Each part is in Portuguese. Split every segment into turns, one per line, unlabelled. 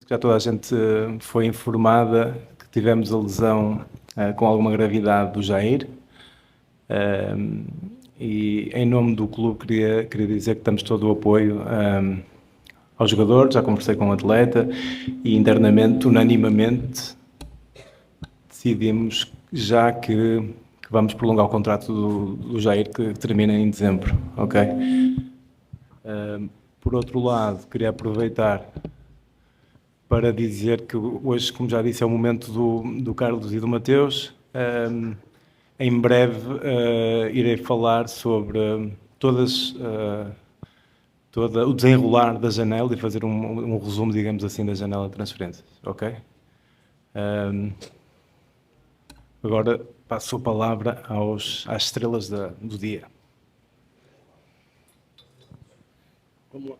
já toda a gente foi informada que tivemos a lesão com alguma gravidade do Jair. E em nome do clube queria dizer que damos todo o apoio aos jogadores. Já conversei com o atleta e internamente, unanimamente, decidimos já que vamos prolongar o contrato do Jair, que termina em dezembro, ok? Por outro lado, queria aproveitar para dizer que hoje, como já disse, é o momento do Carlos e do Mateus. Em breve irei falar sobre todo o desenrolar da janela e fazer um resumo, digamos assim, da janela de transferências, ok? Agora passo a palavra às estrelas do dia. Vamos lá.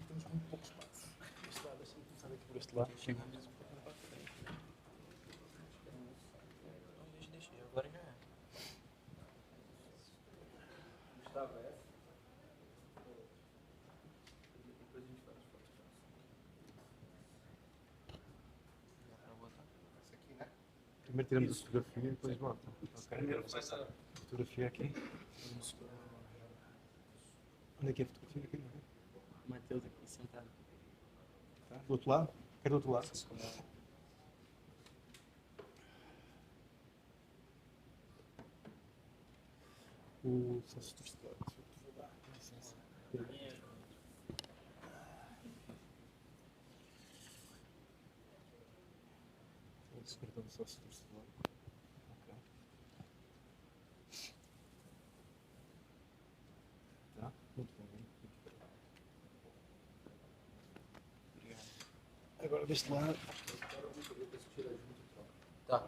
Temos muito pouco espaço. Deixa-me começar aqui por este lado. Agora já é. Primeiro tiramos a fotografia e depois volta. Ok? Fotografia aqui. Onde é que é a fotografia aqui?
O Mateus aqui sentado.
Tá? Do outro lado? Quero do outro lado. O sócio torcedor. Dá licença. O secretário do sócio torcedor. Ok. Tá? Muito bem. Obrigado. Agora deste lado.
Tá.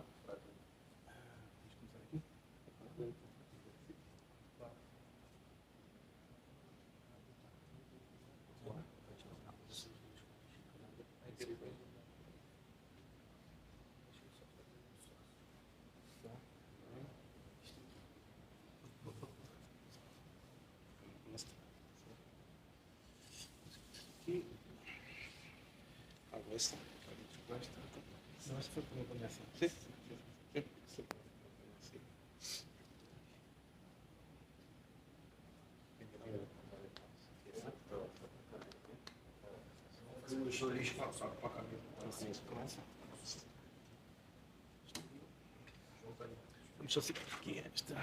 Gosta? Não, essa foi uma combinação. Sim. Vamos só seguir aqui esta.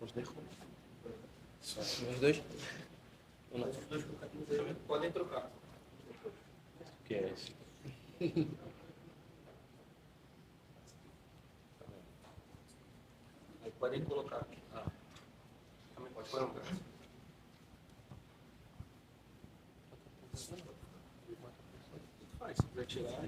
Os dois? Só os dois? Ou não? Os dois podem trocar. O que é esse? Aí podem colocar aqui. Também pode pôr um braço. Faz, se quiser tirar.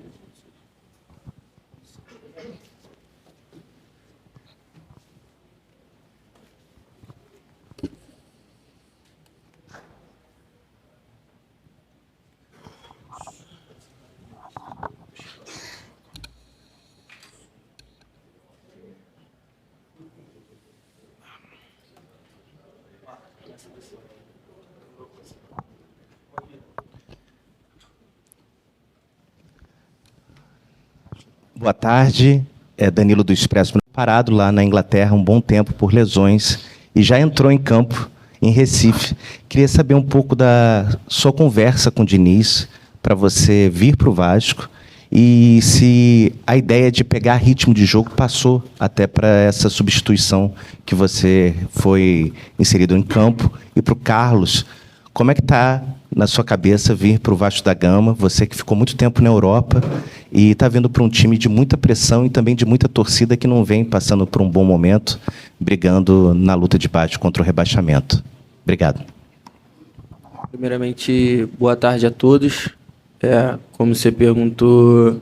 Boa tarde, Danilo do Expresso. Parado lá na Inglaterra um bom tempo por lesões e já entrou em campo em Recife. Queria saber um pouco da sua conversa com o Diniz para você vir para o Vasco e se a ideia de pegar ritmo de jogo passou até para essa substituição que você foi inserido em campo. E para o Carlos, como é que está na sua cabeça vir para o Vasco da Gama, você que ficou muito tempo na Europa e está vindo para um time de muita pressão e também de muita torcida que não vem passando por um bom momento, brigando na luta de baixo contra o rebaixamento. Obrigado.
Primeiramente, boa tarde a todos. Como você perguntou,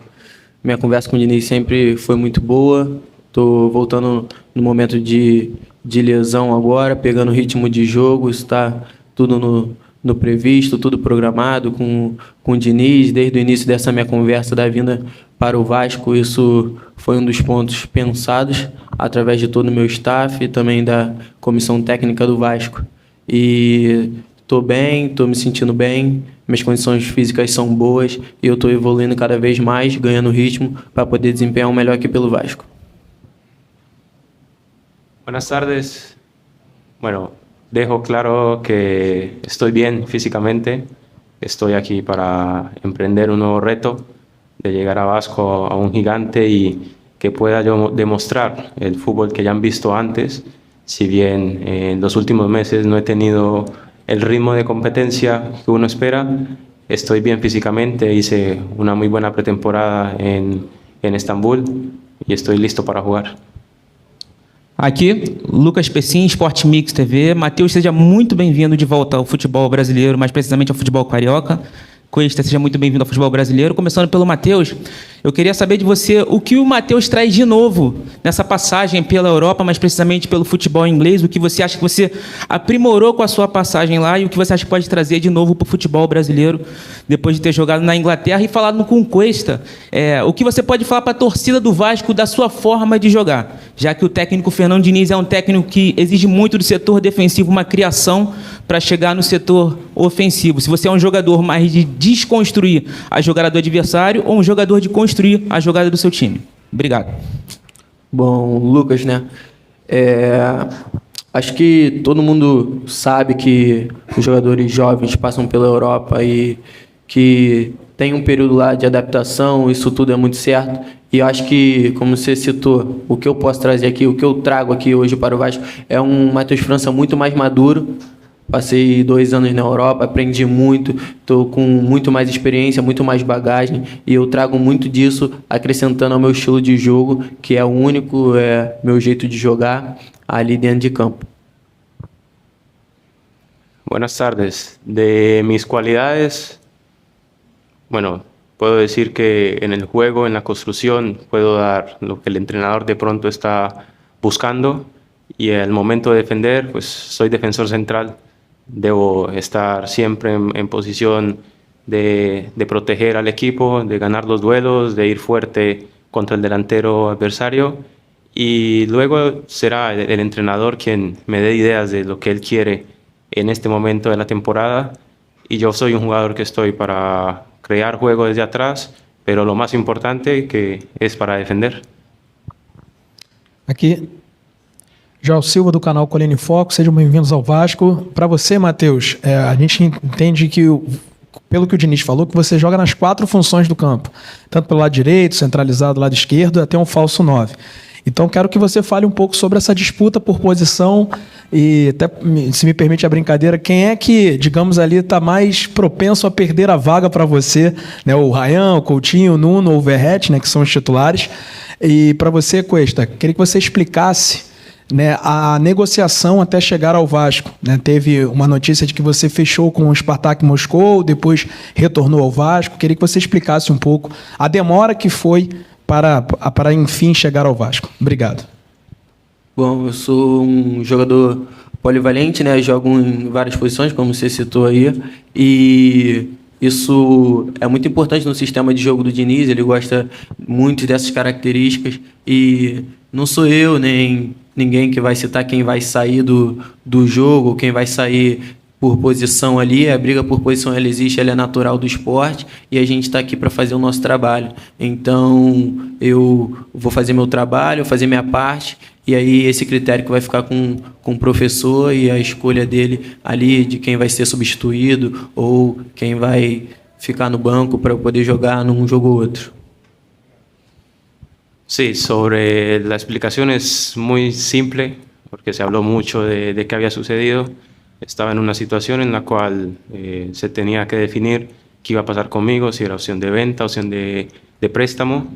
minha conversa com o Diniz sempre foi muito boa. Estou voltando no momento de lesão agora, pegando ritmo de jogo, está tudo no previsto, tudo programado com o Diniz, desde o início dessa minha conversa da vinda para o Vasco. Isso foi um dos pontos pensados através de todo o meu staff e também da comissão técnica do Vasco. E estou bem, estou me sentindo bem, minhas condições físicas são boas e eu estou evoluindo cada vez mais, ganhando ritmo para poder desempenhar o melhor aqui pelo Vasco.
Buenas tardes. Bueno, dejo claro que estoy bien físicamente. Estoy aquí para emprender un nuevo reto de llegar a Vasco a un gigante y que pueda yo demostrar el fútbol que ya han visto antes. Si bien en los últimos meses no he tenido el ritmo de competencia que uno espera, estoy bien físicamente. Hice una muy buena pretemporada en Estambul y estoy listo para jugar.
Aqui, Lucas Pessim, Sport Mix TV. Matheus, seja muito bem-vindo de volta ao futebol brasileiro, mais precisamente ao futebol carioca. Cuesta, seja muito bem-vindo ao futebol brasileiro. Começando pelo Matheus, eu queria saber de você o que o Matheus traz de novo nessa passagem pela Europa, mais precisamente pelo futebol inglês, o que você acha que você aprimorou com a sua passagem lá e o que você acha que pode trazer de novo para o futebol brasileiro depois de ter jogado na Inglaterra. E falado com o Cuesta, o que você pode falar para a torcida do Vasco da sua forma de jogar, já que o técnico Fernando Diniz é um técnico que exige muito do setor defensivo, uma criação para chegar no setor ofensivo. Se você é um jogador mais de desconstruir a jogada do adversário ou um jogador de construir a jogada do seu time. Obrigado.
Bom, Lucas, né? Acho que todo mundo sabe que os jogadores jovens passam pela Europa e que tem um período lá de adaptação, isso tudo é muito certo. E acho que, como você citou, o que eu posso trazer aqui, o que eu trago aqui hoje para o Vasco é um Matheus França muito mais maduro. Passei 2 anos na Europa, aprendi muito, estou com muito mais experiência, muito mais bagagem e eu trago muito disso acrescentando ao meu estilo de jogo, que é o único, meu jeito de jogar ali dentro de campo.
Buenas tardes. De mis cualidades, bueno, puedo decir que en el juego, en la construcción, puedo dar lo que el entrenador de pronto está buscando y al momento de defender, pues soy defensor central. Debo estar siempre en posición de proteger al equipo, de ganar los duelos, de ir fuerte contra el delantero adversario y luego será el entrenador quien me dé ideas de lo que él quiere en este momento de la temporada y yo soy un jugador que estoy para crear juego desde atrás, pero lo más importante que es para defender.
Aqui, João Silva, do canal Colina em Foco, sejam bem-vindos ao Vasco. Para você, Matheus, a gente entende que, pelo que o Diniz falou, que você joga nas 4 funções do campo, tanto pelo lado direito, centralizado, lado esquerdo, até um falso 9. Então, quero que você fale um pouco sobre essa disputa por posição e, até, se me permite a brincadeira, quem é que, digamos ali, está mais propenso a perder a vaga para você, né? O Ryan, o Coutinho, o Nuno ou o Verratti, né, que são os titulares. E para você, Cuesta, queria que você explicasse, né, a negociação até chegar ao Vasco, né? Teve uma notícia de que você fechou com o Spartak Moscou, depois retornou ao Vasco. Queria que você explicasse um pouco a demora que foi para enfim chegar ao Vasco. Obrigado.
Bom, eu sou um jogador polivalente, né? Jogo em várias posições, como você citou aí, e isso é muito importante no sistema de jogo do Diniz. Ele gosta muito dessas características e não sou eu nem ninguém que vai citar quem vai sair do jogo, quem vai sair por posição ali. A briga por posição ela existe, ela é natural do esporte e a gente está aqui para fazer o nosso trabalho. Então eu vou fazer meu trabalho, fazer minha parte e aí esse critério que vai ficar com o professor e a escolha dele ali de quem vai ser substituído ou quem vai ficar no banco para poder jogar num jogo ou outro.
Sí, sobre la explicación es muy simple, porque se habló mucho de qué había sucedido. Estaba en una situación en la cual se tenía que definir qué iba a pasar conmigo, si era opción de venta, opción de préstamo.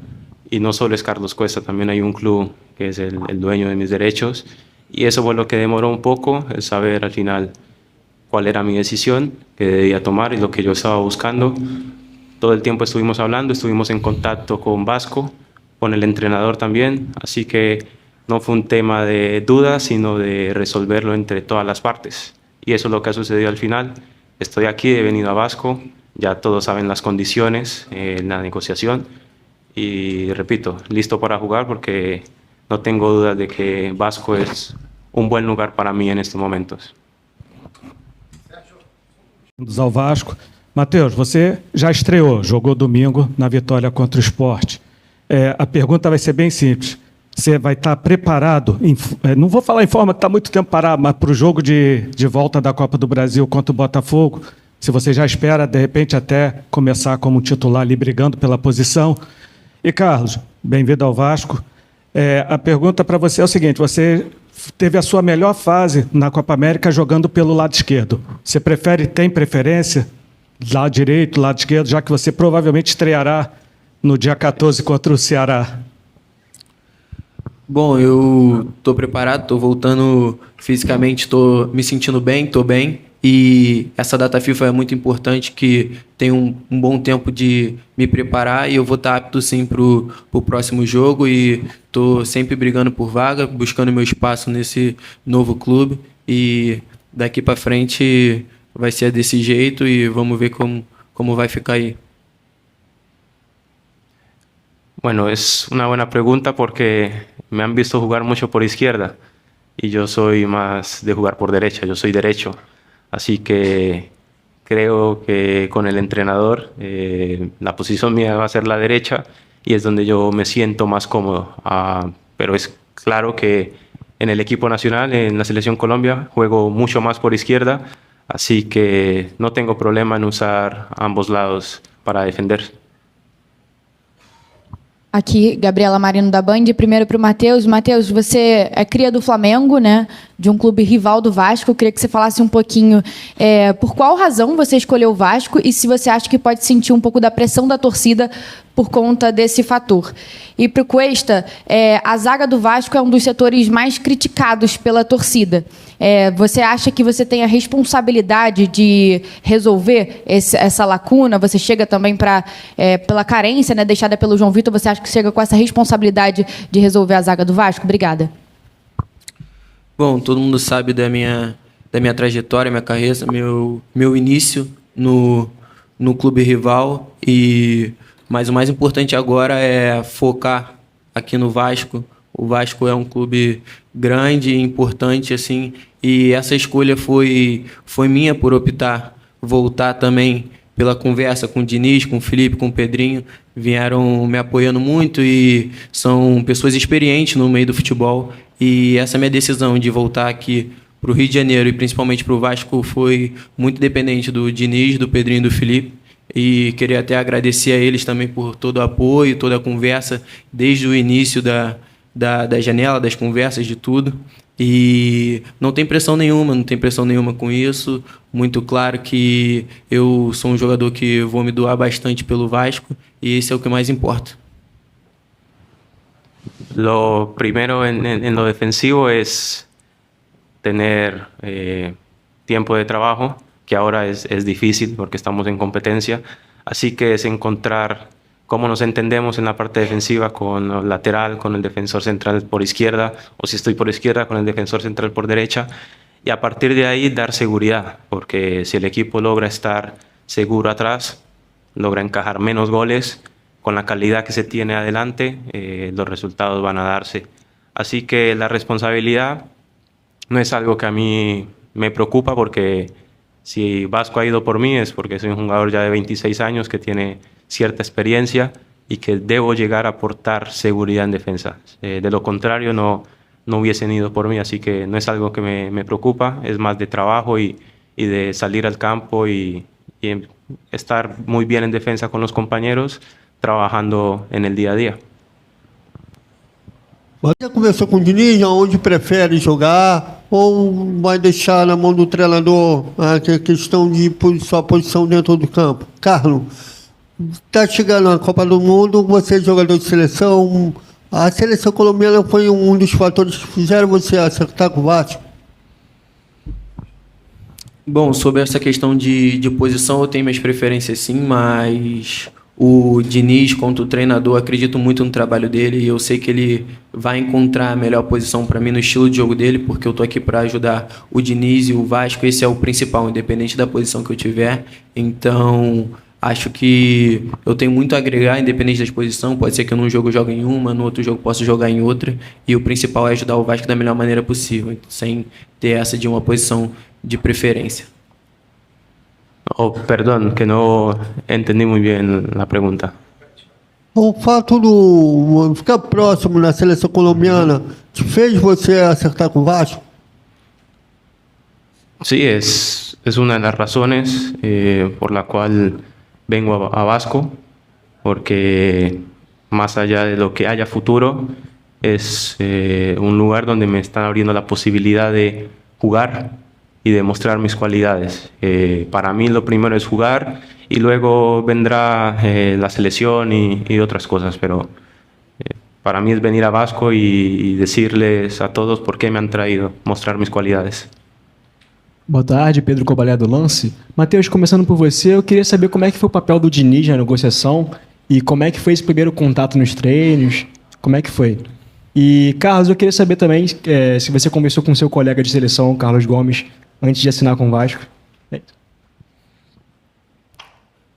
Y no solo es Carlos Cuesta, también hay un club que es el dueño de mis derechos. Y eso fue lo que demoró un poco, el saber al final cuál era mi decisión que debía tomar y lo que yo estaba buscando. Todo el tiempo estuvimos hablando, estuvimos en contacto con Vasco, con el entrenador también, así que no fue un tema de dudas, sino de resolverlo entre todas las partes. Y eso es lo que ha sucedido al final. estoy aquí, he venido a Vasco, ya todos saben las condiciones en la negociación y repito, listo para jugar porque no tengo dudas de que Vasco es un buen lugar para mí en estos momentos.
Ao Vasco. Matheus, você já estreou, jogou domingo na vitória contra o Sport. A pergunta vai ser bem simples. Você vai estar preparado, não vou falar em forma que está muito tempo parado, mas para o jogo de volta da Copa do Brasil contra o Botafogo, se você já espera, de repente, até começar como titular ali, brigando pela posição. E, Carlos, bem-vindo ao Vasco. A pergunta para você é o seguinte, você teve a sua melhor fase na Copa América jogando pelo lado esquerdo. Você tem preferência, lado direito, lado esquerdo, já que você provavelmente estreará no dia 14 contra o Ceará?
Bom, eu estou preparado, estou voltando fisicamente, estou me sentindo bem, estou bem. E essa data FIFA é muito importante, que tenho um bom tempo de me preparar e eu vou estar apto sim para o próximo jogo e estou sempre brigando por vaga, buscando meu espaço nesse novo clube e daqui para frente vai ser desse jeito e vamos ver como vai ficar aí.
Bueno, es una buena pregunta porque me han visto jugar mucho por izquierda y yo soy más de jugar por derecha, yo soy derecho. Así que creo que con el entrenador la posición mía va a ser la derecha y es donde yo me siento más cómodo. Pero es claro que en el equipo nacional, en la Selección Colombia, juego mucho más por izquierda, así que no tengo problema en usar ambos lados para defender.
Aqui, Gabriela Marino da Band. Primeiro para o Matheus. Matheus, você é cria do Flamengo, né? De um clube rival do Vasco. Eu queria que você falasse um pouquinho por qual razão você escolheu o Vasco e se você acha que pode sentir um pouco da pressão da torcida por conta desse fator. E para o Cuesta, a zaga do Vasco é um dos setores mais criticados pela torcida. Você acha que você tem a responsabilidade de resolver essa lacuna? Você chega também pela carência, né, deixada pelo João Vitor, você acha que chega com essa responsabilidade de resolver a zaga do Vasco? Obrigada.
Bom, todo mundo sabe da minha trajetória, minha carreira, meu início no clube rival mas o mais importante agora é focar aqui no Vasco. O Vasco é um clube grande e importante, assim, e essa escolha foi minha por optar, voltar também pela conversa com o Diniz, com o Felipe, com o Pedrinho, vieram me apoiando muito e são pessoas experientes no meio do futebol. E essa minha decisão de voltar aqui para o Rio de Janeiro e principalmente para o Vasco foi muito dependente do Diniz, do Pedrinho e do Felipe. E queria até agradecer a eles também por todo o apoio, toda a conversa, desde o início da janela, das conversas, de tudo. E não tem pressão nenhuma com isso. Muito claro que eu sou um jogador que vou me doar bastante pelo Vasco e esse é o que mais importa.
Lo primero en lo defensivo es tener tiempo de trabajo, que ahora es difícil porque estamos en competencia, así que es encontrar cómo nos entendemos en la parte defensiva con el lateral, con el defensor central por izquierda, o si estoy por izquierda, con el defensor central por derecha, y a partir de ahí dar seguridad, porque si el equipo logra estar seguro atrás, logra encajar menos goles, con la calidad que se tiene adelante, los resultados van a darse. Así que la responsabilidad no es algo que a mí me preocupa, porque si Vasco ha ido por mí es porque soy un jugador ya de 26 años que tiene cierta experiencia y que debo llegar a aportar seguridad en defensa. De lo contrario no hubiesen ido por mí, así que no es algo que me preocupa, es más de trabajo y de salir al campo y estar muy bien en defensa con los compañeros, trabajando en el día a día.
Já conversou com o Diniz, onde prefere jogar ou vai deixar na mão do treinador a questão de sua posição dentro do campo? Carlos, está chegando a Copa do Mundo, você é jogador de seleção, a seleção colombiana foi um dos fatores que fizeram você acertar com o Vasco?
Bom, sobre essa questão de posição, eu tenho minhas preferências sim, mas o Diniz, quanto treinador, acredito muito no trabalho dele e eu sei que ele vai encontrar a melhor posição para mim no estilo de jogo dele, porque eu estou aqui para ajudar o Diniz e o Vasco, esse é o principal, independente da posição que eu tiver. Então, acho que eu tenho muito a agregar, independente da posição. Pode ser que num jogo eu jogue em uma, no outro jogo eu possa jogar em outra, e o principal é ajudar o Vasco da melhor maneira possível, sem ter essa de uma posição de preferência.
Oh, perdón, que no entendí muy bien la pregunta.
O fato do ficar próximo na seleção colombiana te fez você acertar com o Vasco?
Sí, es una de las razones por la cual vengo a Vasco, porque más allá de lo que haya futuro, es un lugar donde me están abriendo la posibilidad de jugar y demostrar mis cualidades. Para mí lo primero es jugar y luego vendrá la selección y otras cosas, pero para mí es venir a Vasco y decirles a todos por qué me han traído, mostrar mis cualidades.
Boa tarde, Pedro Cobalé do Lance. Matheus, começando por você, eu queria saber como é que foi o papel do Diniz na negociação e como é que foi esse primeiro contato nos treinos, como é que foi? E, Carlos, eu queria saber também se você conversou com seu colega de seleção, Carlos Gomes, antes de assinar com o Vasco.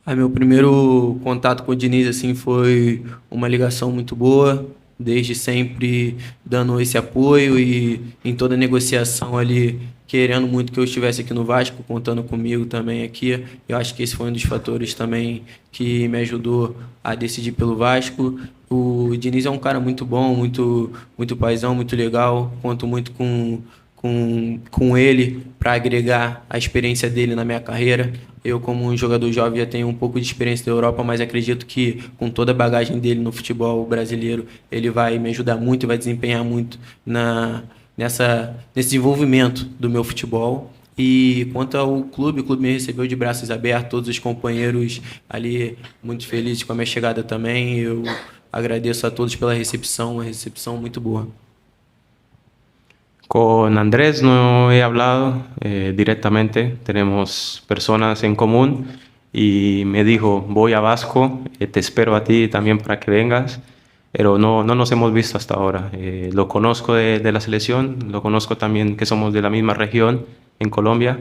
Meu primeiro contato com o Diniz assim, foi uma ligação muito boa, desde sempre dando esse apoio e em toda negociação ali, querendo muito que eu estivesse aqui no Vasco, contando comigo também aqui. Eu acho que esse foi um dos fatores também que me ajudou a decidir pelo Vasco. O Diniz é um cara muito bom, muito paizão, muito legal. Conto muito com ele para agregar a experiência dele na minha carreira. Eu, como um jogador jovem, já tenho um pouco de experiência da Europa, mas acredito que com toda a bagagem dele no futebol brasileiro, ele vai me ajudar muito e vai desempenhar muito nesse desenvolvimento do meu futebol. E quanto ao clube, o clube me recebeu de braços abertos, todos os companheiros ali muito felizes com a minha chegada também. Eu agradeço a todos pela recepção, uma recepção muito boa.
Con Andrés no he hablado directamente, tenemos personas en común y me dijo, voy a Vasco, te espero a ti también para que vengas, pero no nos hemos visto hasta ahora. Lo conozco de la selección, lo conozco también que somos de la misma región en Colombia,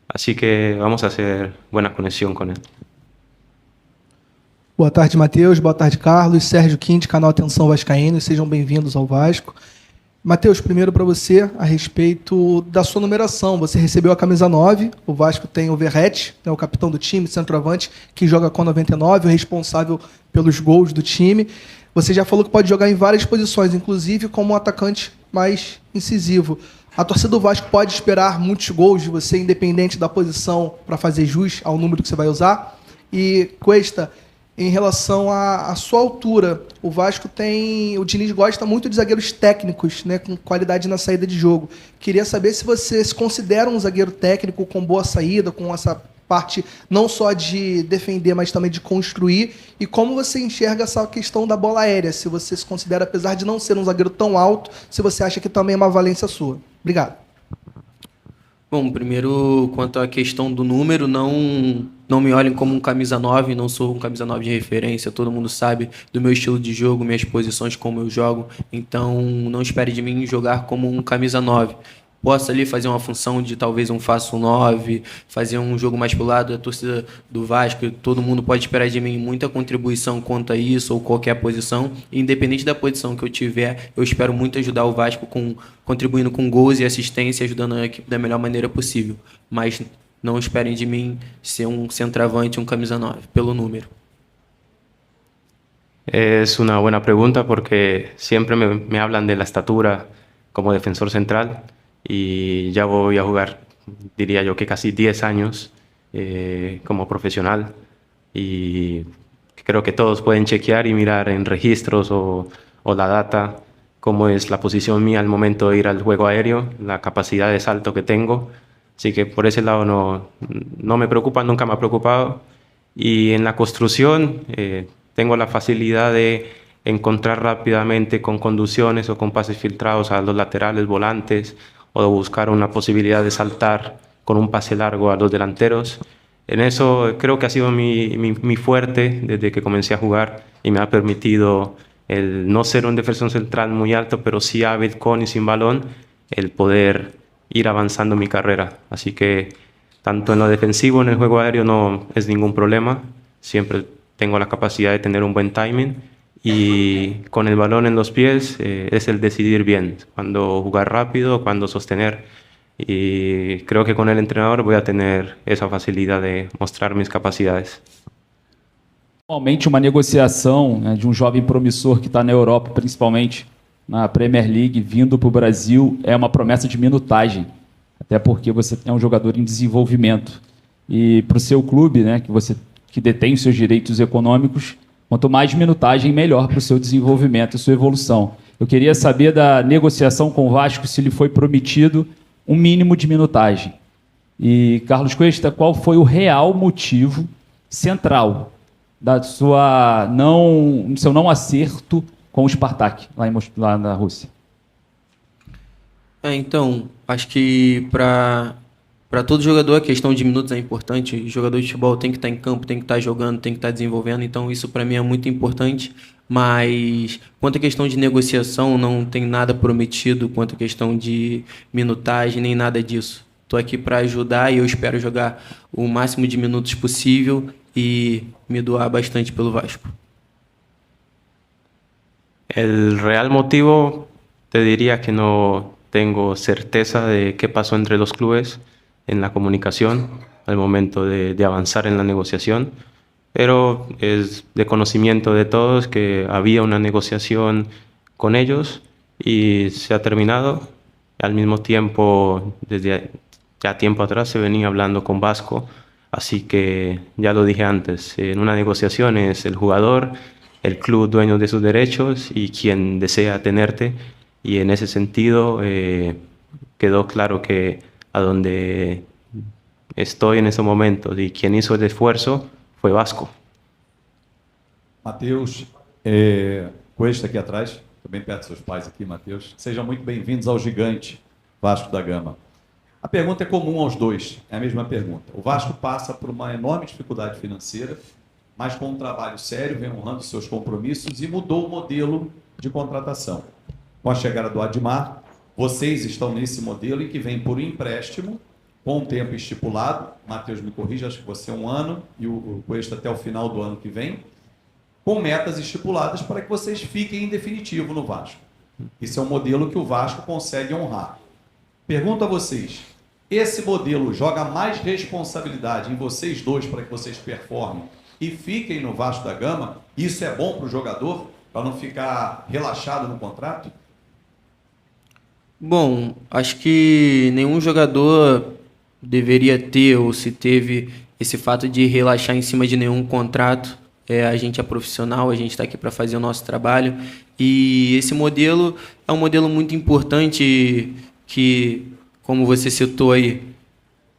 así que vamos a hacer buena conexión con él.
Boa tarde, Matheus. Boa tarde, Carlos. Sérgio Quinte, canal Atenção Vascaíno. Sejam bem-vindos ao Vasco. Matheus, primeiro para você, a respeito da sua numeração. Você recebeu a camisa 9, o Vasco tem o Verratti, né, o capitão do time, centroavante, que joga com 99, o responsável pelos gols do time. Você já falou que pode jogar em várias posições, inclusive como um atacante mais incisivo. A torcida do Vasco pode esperar muitos gols de você, independente da posição, para fazer jus ao número que você vai usar? E, Cuesta, em relação à sua altura, o Diniz gosta muito de zagueiros técnicos, né, com qualidade na saída de jogo. Queria saber se você se considera um zagueiro técnico com boa saída, com essa parte não só de defender, mas também de construir, e como você enxerga essa questão da bola aérea, se você se considera, apesar de não ser um zagueiro tão alto, se você acha que também é uma valência sua. Obrigado.
Bom, primeiro, quanto à questão do número, não me olhem como um camisa 9, não sou um camisa 9 de referência, todo mundo sabe do meu estilo de jogo, minhas posições, como eu jogo, então não espere de mim jogar como um camisa 9. Posso ali fazer uma função de talvez um falso 9, fazer um jogo mais pro lado da torcida do Vasco, todo mundo pode esperar de mim muita contribuição quanto a isso ou qualquer posição, independente da posição que eu tiver, eu espero muito ajudar o Vasco contribuindo com gols e assistência, ajudando a equipe da melhor maneira possível, mas não esperem de mim ser um centroavante, um camisa 9, pelo número.
Es una buena pregunta porque siempre me hablan de la estatura como defensor central. Y ya voy a jugar, diría yo que casi 10 años como profesional y creo que todos pueden chequear y mirar en registros o la data cómo es la posición mía al momento de ir al juego aéreo, la capacidad de salto que tengo, así que por ese lado no me preocupa, nunca me ha preocupado. Y en la construcción tengo la facilidad de encontrar rápidamente con conducciones o con pases filtrados a los laterales, volantes, o buscar una posibilidad de saltar con un pase largo a los delanteros. en eso creo que ha sido mi fuerte desde que comencé a jugar y me ha permitido el no ser un defensor central muy alto, pero sí hábil con y sin balón, el poder ir avanzando mi carrera. Así que tanto en lo defensivo, en el juego aéreo no es ningún problema. Siempre tengo la capacidad de tener un buen timing y con el balón en los pies es el decidir bien, cuándo jugar rápido, cuándo sostener. Y creo que con el entrenador voy a tener essa facilidade de mostrar minhas capacidades.
Normalmente uma negociação, né, de um jovem promissor que está na Europa, principalmente na Premier League, vindo para o Brasil, é uma promessa de minutagem, até porque você é um jogador em desenvolvimento. E para o seu clube, né, que detém os seus direitos econômicos, quanto mais minutagem, melhor para o seu desenvolvimento e sua evolução. Eu queria saber da negociação com o Vasco, se lhe foi prometido um mínimo de minutagem. E, Carlos Cuesta, qual foi o real motivo central do seu não acerto com o Spartak, lá na Rússia?
Então, acho que para todo jogador a questão de minutos é importante. O jogador de futebol tem que estar em campo, tem que estar jogando, tem que estar desenvolvendo. Então, isso para mim é muito importante. Mas, quanto à questão de negociação, não tem nada prometido quanto à questão de minutagem, nem nada disso. Estou aqui para ajudar e eu espero jogar o máximo de minutos possível e me doar bastante pelo Vasco.
El real motivo, te diría que no tengo certeza de qué pasó entre los clubes en la comunicación al momento de avanzar en la negociación, pero es de conocimiento de todos que había una negociación con ellos y se ha terminado. Al mismo tiempo, desde ya tiempo atrás se venía hablando con Vasco, así que ya lo dije antes, en una negociación es el jugador, el club dueño de sus derechos y quien desea tenerte, y en ese sentido quedó claro que a donde estoy en ese momento y quien hizo el esfuerzo fue Vasco.
Matheus, Cuesta aqui atrás, também perto dos seus pais aqui, Matheus. Sejam muito bem-vindos ao gigante Vasco da Gama. A pergunta é comum aos dois, é a mesma pergunta. O Vasco passa por uma enorme dificuldade financeira, mas com um trabalho sério, vem honrando seus compromissos e mudou o modelo de contratação. Com a chegada do Admar, vocês estão nesse modelo em que vem por empréstimo, com um tempo estipulado. Matheus, me corrija, acho que você é 1 ano e o Cuesta até o final do ano que vem, com metas estipuladas para que vocês fiquem em definitivo no Vasco. Esse é um modelo que o Vasco consegue honrar. Pergunto a vocês, esse modelo joga mais responsabilidade em vocês dois para que vocês performem e fiquem no Vasco da Gama? Isso é bom para o jogador, para não ficar relaxado no contrato?
Bom, acho que nenhum jogador deveria ter ou se teve esse fato de relaxar em cima de nenhum contrato. A gente é profissional, a gente está aqui para fazer o nosso trabalho e esse modelo é um modelo muito importante que, como você citou aí,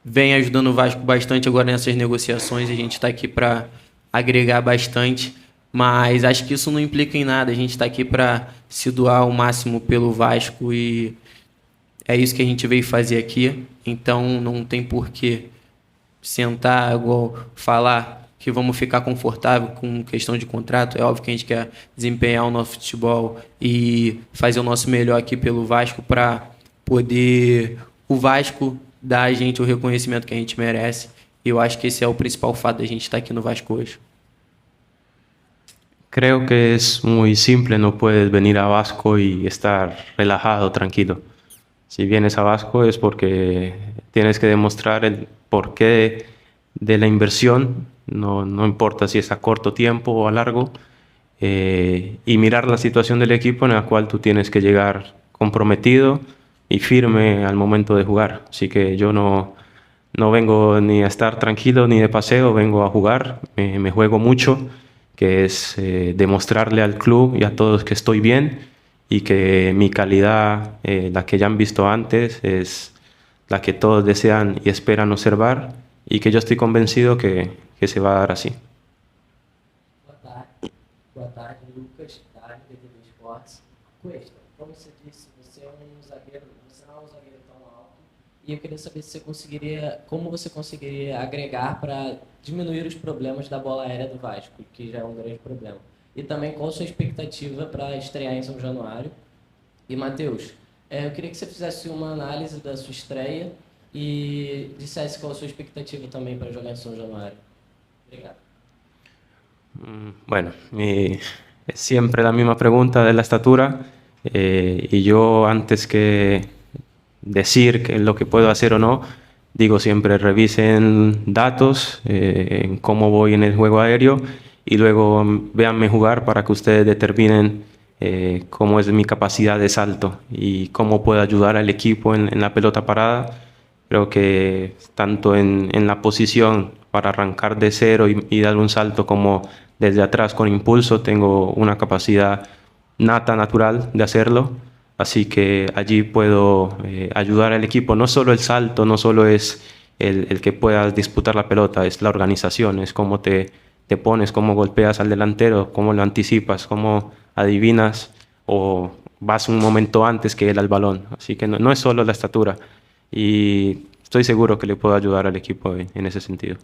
vem ajudando o Vasco bastante agora nessas negociações. A gente está aqui para agregar bastante, mas acho que isso não implica em nada. A gente está aqui para se doar ao máximo pelo Vasco e é isso que a gente veio fazer aqui. Então não tem por que sentar igual falar que vamos ficar confortável com questão de contrato. É óbvio que a gente quer desempenhar o nosso futebol e fazer o nosso melhor aqui pelo Vasco para poder o Vasco dar a gente o reconhecimento que a gente merece. E eu acho que esse é o principal fato da gente estar aqui no Vasco hoje.
Creo que es muy simple, no puedes venir a Vasco y estar relajado, tranquilo. Si vienes a Vasco es porque tienes que demostrar el porqué de la inversión, no importa si es a corto tiempo o a largo, y mirar la situación del equipo en la cual tú tienes que llegar comprometido y firme al momento de jugar. Así que yo no vengo ni a estar tranquilo ni de paseo, vengo a jugar, me juego mucho, que es demostrarle al club y a todos que estoy bien y que mi calidad, la que ya han visto antes, es la que todos desean y esperan observar y que yo estoy convencido que se va a dar así.
Boa tarde, Lucas, da Área de Esportes. Cuesta, como você disse, você não é um zagueiro tão alto, E eu queria saber se você conseguiria, como você conseguiria agregar para diminuir os problemas da bola aérea do Vasco, que já é um grande problema. E também qual a sua expectativa para estrear em São Januário. E, Matheus, eu queria que você fizesse uma análise da sua estreia e dissesse qual a sua expectativa também para jogar em São Januário. Obrigado.
Bueno, es siempre la misma pregunta de la estatura y yo antes que decir lo que puedo hacer o no, digo siempre revisen datos, en cómo voy en el juego aéreo y luego véanme jugar para que ustedes determinen cómo es mi capacidad de salto y cómo puedo ayudar al equipo en la pelota parada. Creo que tanto en la posición para arrancar de cero y dar un salto como desde atrás con impulso tengo una capacidad nata, natural de hacerlo. Así que allí puedo ayudar al equipo. No solo el salto, no solo es el que puedas disputar la pelota, es la organización, es cómo te pones, cómo golpeas al delantero, cómo lo anticipas, cómo adivinas o vas un momento antes que él al balón. Así que no es solo la estatura. E estou seguro que ele pode ajudar o equipo nesse sentido.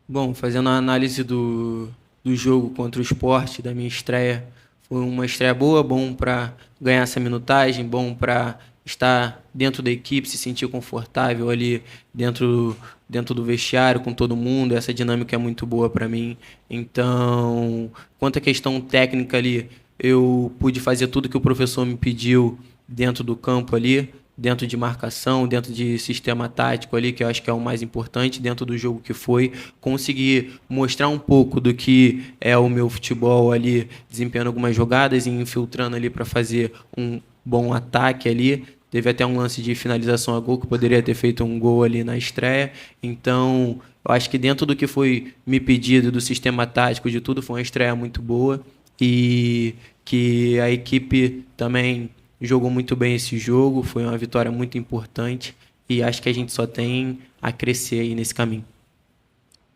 Bom, fazendo a análise do jogo contra o Sport, da minha estreia, foi uma estreia boa, bom para ganhar essa minutagem, bom para estar dentro da equipe, se sentir confortável ali dentro do vestiário com todo mundo. Essa dinâmica é muito boa para mim. Então, quanto à questão técnica ali, eu pude fazer tudo que o professor me pediu dentro do campo ali, dentro de marcação, dentro de sistema tático ali, que eu acho que é o mais importante, dentro do jogo que foi, conseguir mostrar um pouco do que é o meu futebol ali, desempenhando algumas jogadas e infiltrando ali para fazer um bom ataque ali. Teve até um lance de finalização a gol, que poderia ter feito um gol ali na estreia. Então, eu acho que dentro do que foi me pedido, do sistema tático, de tudo, foi uma estreia muito boa e que a equipe também jogou muito bem esse jogo, foi uma vitória muito importante e acho que a gente só tem a crescer aí nesse caminho.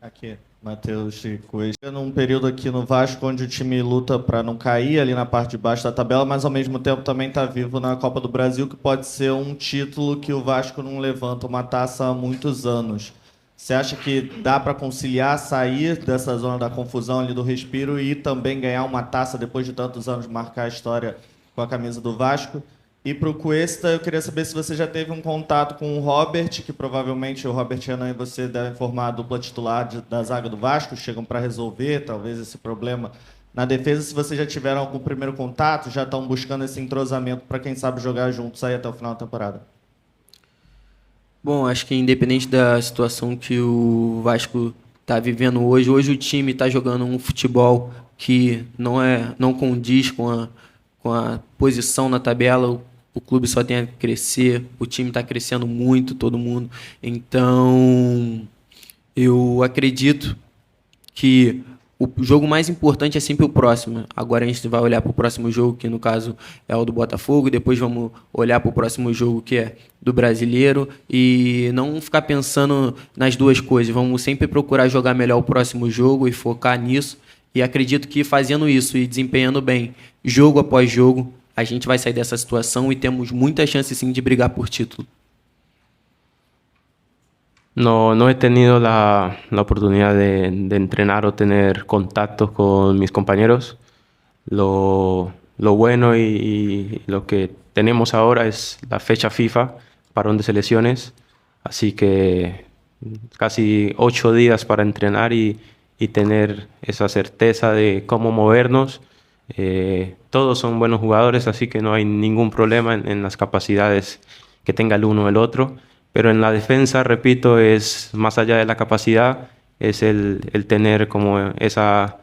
Aqui, Matheus de Coelho. Num período aqui no Vasco onde o time luta para não cair ali na parte de baixo da tabela, mas ao mesmo tempo também está vivo na Copa do Brasil, que pode ser um título que o Vasco não levanta, uma taça há muitos anos. Você acha que dá para conciliar, sair dessa zona da confusão ali do respiro e também ganhar uma taça depois de tantos anos, marcar a história com a camisa do Vasco? E para o Cuesta, eu queria saber se você já teve um contato com o Robert, que provavelmente o Robert Renan e você devem formar a dupla titular da zaga do Vasco, chegam para resolver talvez esse problema na defesa. Se vocês já tiveram algum primeiro contato, já estão buscando esse entrosamento para quem sabe jogar juntos aí até o final da temporada.
Bom, acho que independente da situação que o Vasco está vivendo hoje o time está jogando um futebol que não condiz com a posição na tabela. O clube só tem a crescer, o time está crescendo muito, todo mundo. Então, eu acredito que o jogo mais importante é sempre o próximo. Agora a gente vai olhar para o próximo jogo, que no caso é o do Botafogo, e depois vamos olhar para o próximo jogo, que é do Brasileiro, e não ficar pensando nas duas coisas. Vamos sempre procurar jogar melhor o próximo jogo e focar nisso. E acredito que fazendo isso e desempenhando bem, jogo após jogo, a gente vai sair dessa situação e temos muita chance sim de brigar por título.
No he tenido la oportunidad de entrenar o tener contactos con mis compañeros. Lo bueno y lo que tenemos ahora es la fecha FIFA, parón de selecciones, así que casi 8 días para entrenar y tener esa certeza de cómo movernos. Todos son buenos jugadores, así que no hay ningún problema en las capacidades que tenga el uno o el otro. Pero en la defensa, repito, es más allá de la capacidad, es el tener como esa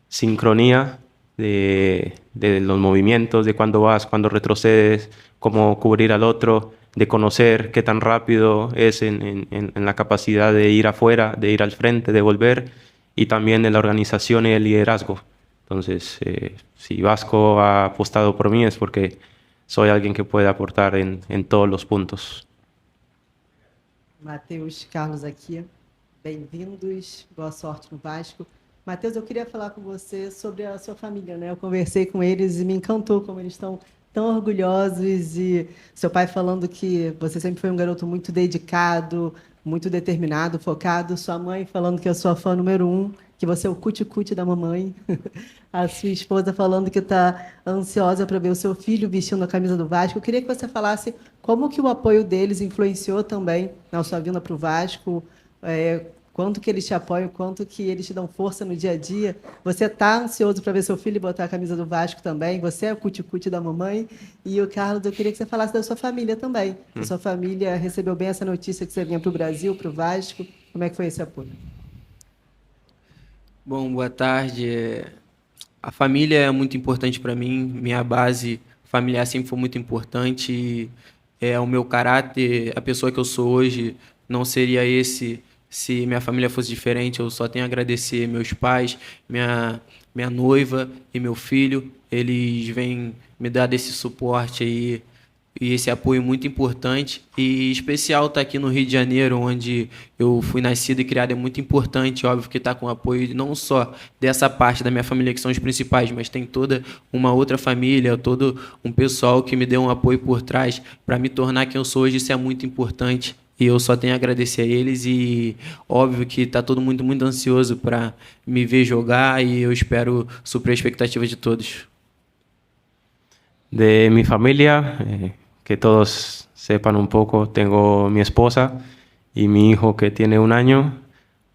sincronía de los movimientos, de cuándo vas, cuándo retrocedes, cómo cubrir al otro, de conocer qué tan rápido es en la capacidad de ir afuera, de ir al frente, de volver, y también en la organización y el liderazgo. Entonces, si Vasco ha apostado por mí es porque soy alguien que puede aportar en todos los puntos.
Matheus, Carlos aqui, bem-vindos, boa sorte no Vasco. Matheus, eu queria falar com você sobre a sua família, né? Eu conversei com eles e me encantou como eles estão tão orgulhosos, e seu pai falando que você sempre foi um garoto muito dedicado, muito determinado, focado, sua mãe falando que é sua fã número 1, que você é o cuti-cuti da mamãe, a sua esposa falando que está ansiosa para ver o seu filho vestindo a camisa do Vasco. Eu queria que você falasse como que o apoio deles influenciou também na sua vinda para o Vasco, quanto que eles te apoiam, quanto que eles te dão força no dia a dia. Você está ansioso para ver seu filho botar a camisa do Vasco também, você é o cuti-cuti da mamãe. E o Carlos, eu queria que você falasse da sua família também. A sua família recebeu bem essa notícia que você vinha para o Brasil, para o Vasco. Como é que foi esse apoio?
Bom, boa tarde. A família é muito importante para mim, minha base familiar sempre foi muito importante. O meu caráter, a pessoa que eu sou hoje, não seria esse se minha família fosse diferente. Eu só tenho a agradecer meus pais, minha noiva e meu filho. Eles vêm me dar esse suporte aí e esse apoio muito importante. E especial estar aqui no Rio de Janeiro, onde eu fui nascido e criado, é muito importante. Óbvio que está com apoio não só dessa parte da minha família, que são os principais, mas tem toda uma outra família, todo um pessoal que me deu um apoio por trás para me tornar quem eu sou hoje. Isso é muito importante. E eu só tenho a agradecer a eles, e óbvio que está todo mundo muito ansioso para me ver jogar, e eu espero suprir a expectativa de todos.
De mi familia, que todos sepan un poco, tengo mi esposa y mi hijo que tiene 1 año,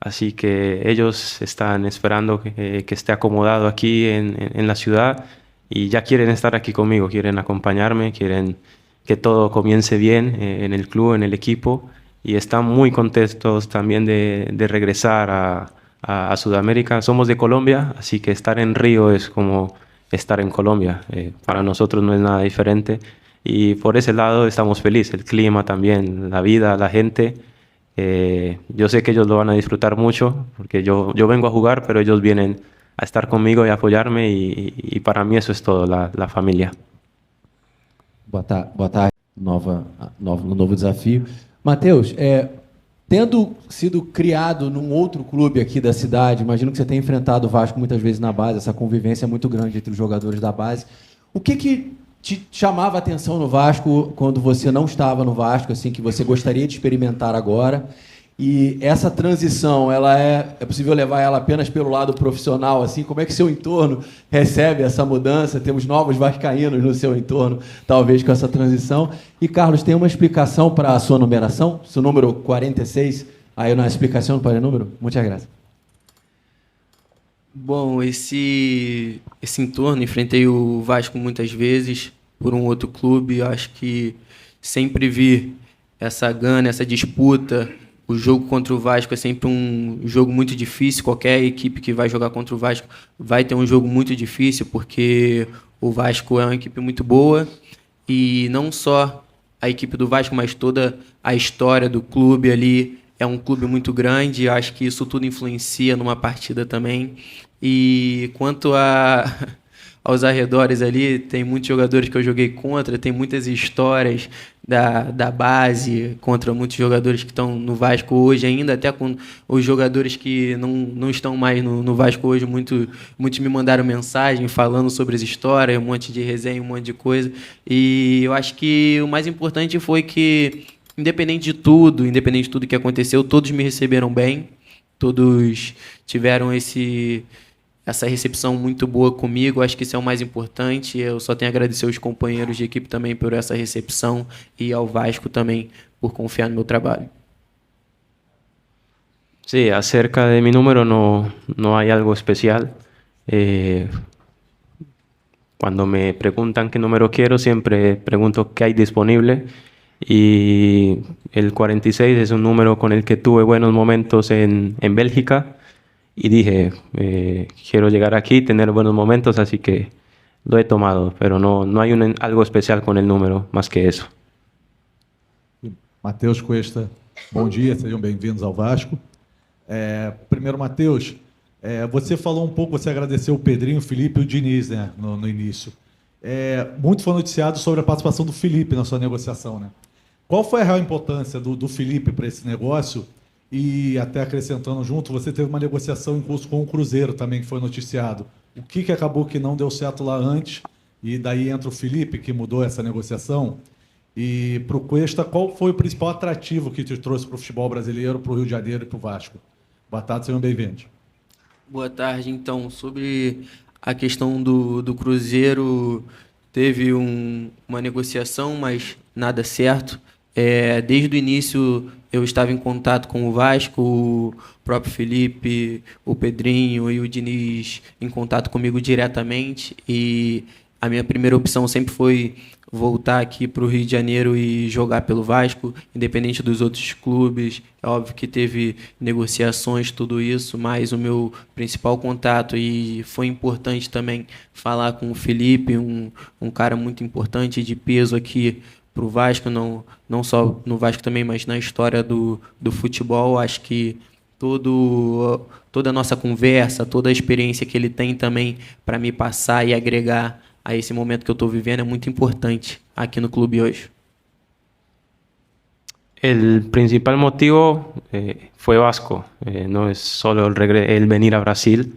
así que ellos están esperando que esté acomodado aquí en la ciudad y ya quieren estar aquí conmigo, quieren acompañarme, quieren que todo comience bien en el club, en el equipo, y están muy contentos también de regresar a Sudamérica. Somos de Colombia, así que estar en Río es como estar en Colombia. Para nosotros no es nada diferente. Y por ese lado estamos felices. El clima también, la vida, la gente. Yo sé que ellos lo van a disfrutar mucho, porque yo vengo a jugar, pero ellos vienen a estar conmigo y a apoyarme. Y para mí eso es todo, la familia.
Boa tarde, novo desafio. Matheus, tendo sido criado num outro clube aqui da cidade, imagino que você tenha enfrentado o Vasco muitas vezes na base, essa convivência é muito grande entre os jogadores da base. O que te chamava a atenção no Vasco quando você não estava no Vasco, assim, que você gostaria de experimentar agora? E essa transição, ela é possível levar ela apenas pelo lado profissional, assim? Como é que seu entorno recebe essa mudança? Temos novos vascaínos no seu entorno, talvez, com essa transição. E, Carlos, tem uma explicação para a sua numeração? Seu número 46, aí na explicação para o número? Muitas graças.
Bom, esse entorno, enfrentei o Vasco muitas vezes por um outro clube. Eu acho que sempre vi essa gana, essa disputa. O jogo contra o Vasco é sempre um jogo muito difícil. Qualquer equipe que vai jogar contra o Vasco vai ter um jogo muito difícil, porque o Vasco é uma equipe muito boa. E não só a equipe do Vasco, mas toda a história do clube ali. É um clube muito grande. Acho que isso tudo influencia numa partida também. E quanto aos arredores ali, tem muitos jogadores que eu joguei contra, tem muitas histórias da base contra muitos jogadores que estão no Vasco hoje ainda, até com os jogadores que não estão mais no Vasco hoje. Muitos me mandaram mensagem falando sobre as histórias, um monte de resenha, um monte de coisa. E eu acho que o mais importante foi que, independente de tudo que aconteceu, todos me receberam bem, todos tiveram essa recepção muito boa comigo. Acho que isso é o mais importante. Eu só tenho a agradecer aos companheiros de equipe também por essa recepção, e ao Vasco também por confiar no meu trabalho.
Sí, acerca de mi número no hay algo especial. Cuando me preguntan qué número quiero, siempre pregunto qué hay disponible. Y el 46 es un número con el que tuve buenos momentos en Bélgica. Y dije, quiero llegar aquí, tener buenos momentos, así que lo he tomado, pero no hay algo especial con el número, más que eso.
Matheus Cuesta, bom dia, sejam bem-vindos ao Vasco. Primeiro, Matheus, você falou um pouco, você agradeceu o Pedrinho, o Felipe e o Diniz, né, no início. Muito foi noticiado sobre a participação do Felipe na sua negociação, né? Qual foi a real importância do Felipe para esse negócio? E até acrescentando junto, você teve uma negociação em curso com o Cruzeiro também, que foi noticiado. O que acabou que não deu certo lá antes e daí entra o Felipe, que mudou essa negociação. E para o Cuesta, qual foi o principal atrativo que te trouxe para o futebol brasileiro, para o Rio de Janeiro e para o Vasco? Boa tarde, sejam bem-vindos.
Boa tarde. Então, sobre a questão do Cruzeiro, teve uma negociação, mas nada certo. Desde o início eu estava em contato com o Vasco, o próprio Felipe, o Pedrinho e o Diniz em contato comigo diretamente, e a minha primeira opção sempre foi voltar aqui para o Rio de Janeiro e jogar pelo Vasco, independente dos outros clubes. É óbvio que teve negociações, tudo isso, mas o meu principal contato, e foi importante também falar com o Felipe, um cara muito importante de peso aqui para o Vasco, não só no Vasco também, mas na história do futebol. Acho que toda a nossa conversa, toda a experiência que ele tem também para me passar e agregar a esse momento que eu estou vivendo é muito importante aqui no clube hoje.
El principal motivo fue Vasco, no es solo el venir a Brasil,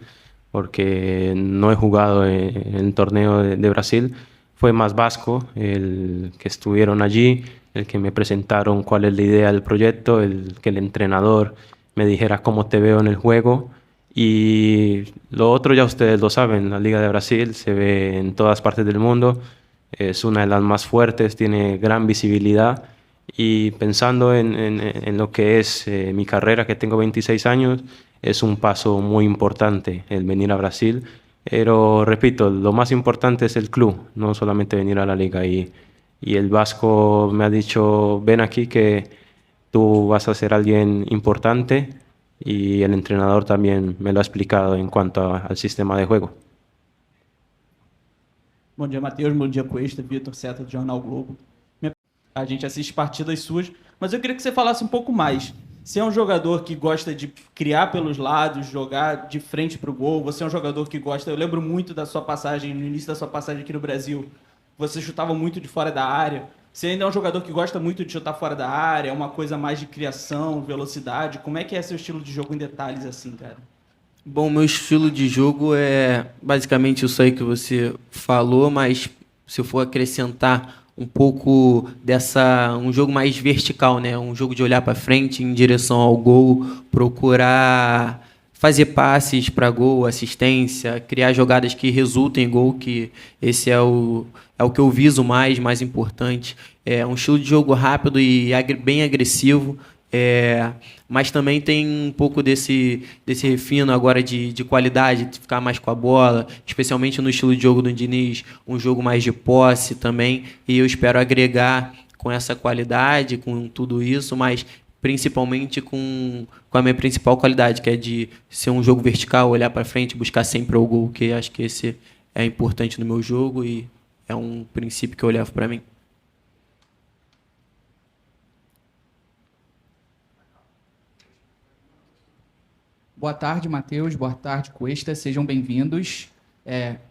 porque no he jugado en el torneo de Brasil. Fue más Vasco, el que estuvieron allí, el que me presentaron cuál es la idea del proyecto, el que el entrenador me dijera cómo te veo en el juego. Y lo otro ya ustedes lo saben, la Liga de Brasil se ve en todas partes del mundo, es una de las más fuertes, tiene gran visibilidad, y pensando en lo que es mi carrera, que tengo 26 años, es un paso muy importante el venir a Brasil. Pero repito, lo más importante es el club, no solamente venir a la liga. Y el Vasco me ha dicho, ven aquí que tú vas a ser alguien importante, y el entrenador también me lo ha explicado en cuanto al sistema de juego.
Bom dia, Matheus. Bom dia, Cuesta, Vitor Seta, do Jornal Globo. A gente assiste partidas suas, mas eu queria que você falasse um pouco mais. Você é um jogador que gosta de criar pelos lados, jogar de frente para o gol. Você é um jogador que gosta... Eu lembro muito da sua passagem, no início da sua passagem aqui no Brasil. Você chutava muito de fora da área. Você ainda é um jogador que gosta muito de chutar fora da área, é uma coisa mais de criação, velocidade. Como é que é seu estilo de jogo em detalhes assim, cara?
Bom, meu estilo de jogo é basicamente isso aí que você falou, mas se eu for acrescentar um pouco um jogo mais vertical, né? Um jogo de olhar para frente em direção ao gol, procurar fazer passes para gol, assistência, criar jogadas que resultem em gol, que esse é o que eu viso mais importante. É um estilo de jogo rápido e bem agressivo, mas também tem um pouco desse refino agora de qualidade, de ficar mais com a bola, especialmente no estilo de jogo do Diniz, um jogo mais de posse também, e eu espero agregar com essa qualidade, com tudo isso, mas principalmente com a minha principal qualidade, que é de ser um jogo vertical, olhar para frente, buscar sempre o gol, que acho que esse é importante no meu jogo e é um princípio que eu levo para mim.
Boa tarde, Matheus. Boa tarde, Cuesta. Sejam bem-vindos.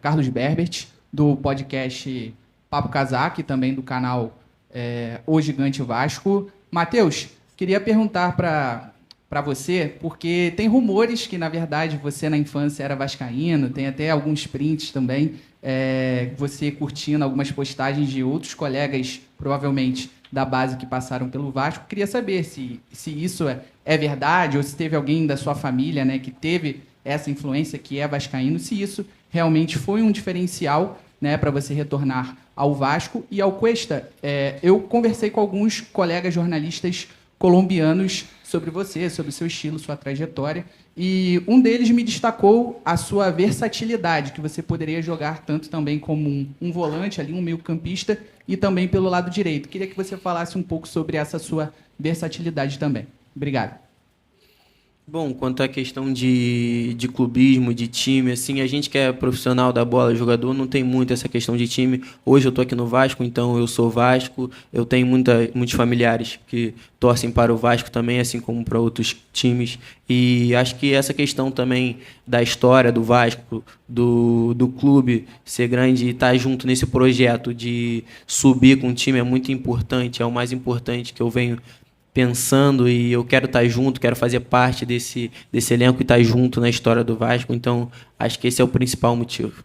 Carlos Berbert, do podcast Papo Casaque, também do canal O Gigante Vasco. Matheus, queria perguntar para você, porque tem rumores que, na verdade, você na infância era vascaíno, tem até alguns prints também, você curtindo algumas postagens de outros colegas, provavelmente da base, que passaram pelo Vasco. Queria saber se isso é verdade, ou se teve alguém da sua família, né, que teve essa influência, que é vascaíno, se isso realmente foi um diferencial, né, para você retornar ao Vasco. E ao Cuesta, eu conversei com alguns colegas jornalistas colombianos sobre você, sobre o seu estilo, sua trajetória, e um deles me destacou a sua versatilidade, que você poderia jogar tanto também como um volante, ali, um meio-campista, e também pelo lado direito. Queria que você falasse um pouco sobre essa sua versatilidade também. Obrigado.
Bom, quanto à questão de clubismo, de time, assim, a gente que é profissional da bola, jogador, não tem muito essa questão de time. Hoje eu estou aqui no Vasco, então eu sou Vasco. Eu tenho muitos familiares que torcem para o Vasco também, assim como para outros times. E acho que essa questão também da história do Vasco, do clube ser grande e estar junto nesse projeto de subir com o time é muito importante. É o mais importante que eu venho pensando, e eu quero estar junto, quero fazer parte desse elenco e estar junto na história do Vasco. Então, acho que esse é o principal motivo.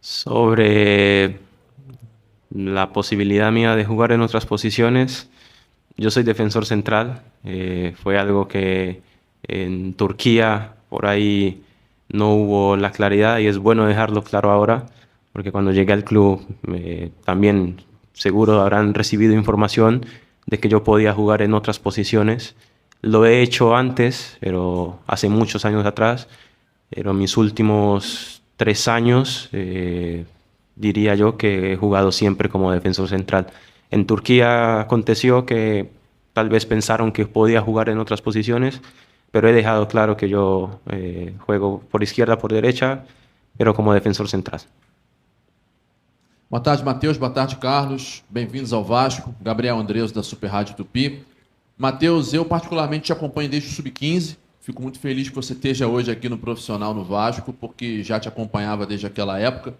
Sobre la posibilidad mía de jugar en otras posiciones, yo soy defensor central. Fue algo que en Turquía por ahí no hubo la claridad y es bueno dejarlo claro ahora, porque cuando llegué al club también seguro habrán recibido información de que yo podía jugar en otras posiciones. Lo he hecho antes, pero hace muchos años atrás, pero mis últimos 3 años diría yo que he jugado siempre como defensor central. En Turquía aconteció que tal vez pensaron que podía jugar en otras posiciones, pero he dejado claro que yo juego por izquierda, por derecha, pero como defensor central.
Boa tarde, Matheus. Boa tarde, Carlos. Bem-vindos ao Vasco. Gabriel Andreus, da Super Rádio Tupi. Matheus, eu particularmente te acompanho desde o Sub-15. Fico muito feliz que você esteja hoje aqui no Profissional no Vasco, porque já te acompanhava desde aquela época.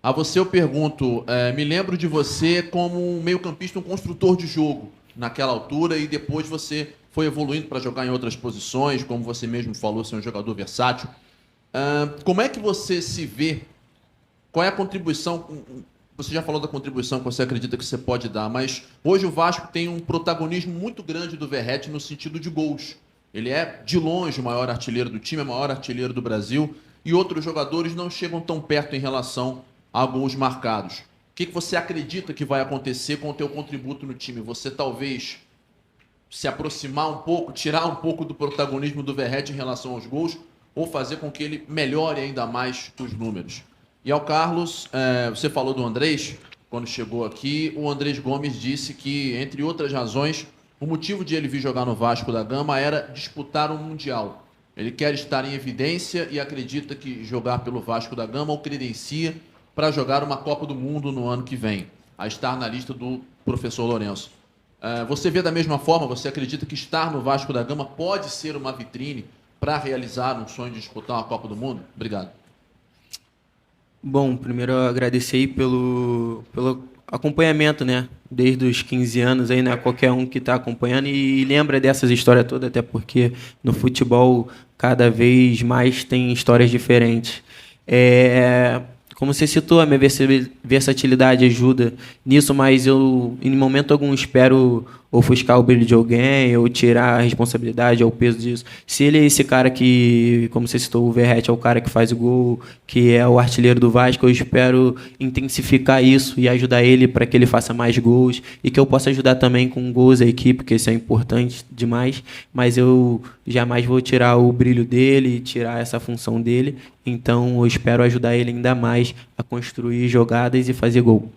A você eu pergunto, me lembro de você como um meio-campista, um construtor de jogo naquela altura, e depois você foi evoluindo para jogar em outras posições, como você mesmo falou, ser um jogador versátil. Como é que você se vê? Qual é a contribuição? Você já falou da contribuição que você acredita que você pode dar, mas hoje o Vasco tem um protagonismo muito grande do Verratti no sentido de gols. Ele é, de longe, o maior artilheiro do time, o maior artilheiro do Brasil, e outros jogadores não chegam tão perto em relação a gols marcados. O que você acredita que vai acontecer com o teu contributo no time? Você talvez se aproximar um pouco, tirar um pouco do protagonismo do Verratti em relação aos gols, ou fazer com que ele melhore ainda mais os números? E ao Carlos, você falou do Andrés, quando chegou aqui, o Andrés Gomes disse que, entre outras razões, o motivo de ele vir jogar no Vasco da Gama era disputar um Mundial. Ele quer estar em evidência e acredita que jogar pelo Vasco da Gama o credencia para jogar uma Copa do Mundo no ano que vem, a estar na lista do professor Lourenço. Você vê da mesma forma? Você acredita que estar no Vasco da Gama pode ser uma vitrine para realizar um sonho de disputar uma Copa do Mundo? Obrigado.
Bom, primeiro eu agradecer aí pelo acompanhamento, né? Desde os 15 anos aí, né? Qualquer um que está acompanhando e lembra dessas histórias todas, até porque no futebol cada vez mais tem histórias diferentes. Como você citou, a minha versatilidade ajuda nisso, mas eu, em momento algum, espero ofuscar o brilho de alguém ou tirar a responsabilidade ou o peso disso. Se ele é esse cara que, como você citou, o Verratti é o cara que faz o gol, que é o artilheiro do Vasco, eu espero intensificar isso e ajudar ele para que ele faça mais gols e que eu possa ajudar também com gols a equipe, porque isso é importante demais, mas eu jamais vou tirar o brilho dele, tirar essa função dele, então eu espero ajudar ele ainda mais a construir jogadas y hacer gol.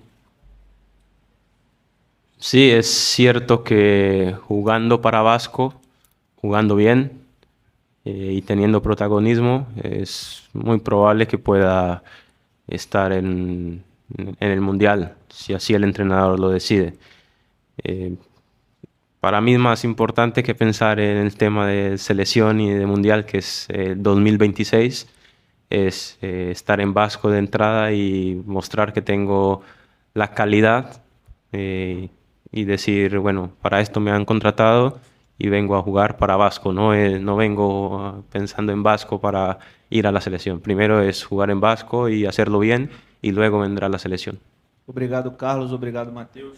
Sí, es cierto que jugando para Vasco, jugando bien y teniendo protagonismo, es muy probable que pueda estar en el Mundial, si así el entrenador lo decide. Para mí es más importante que pensar en el tema de selección y de Mundial, que es 2026, es estar en Vasco de entrada y mostrar que tengo la calidad y decir, bueno, para esto me han contratado y vengo a jugar para Vasco, no vengo pensando en Vasco para ir a la selección. Primero es jugar en Vasco y hacerlo bien y luego vendrá la selección.
Obrigado, Carlos. Obrigado, Matheus.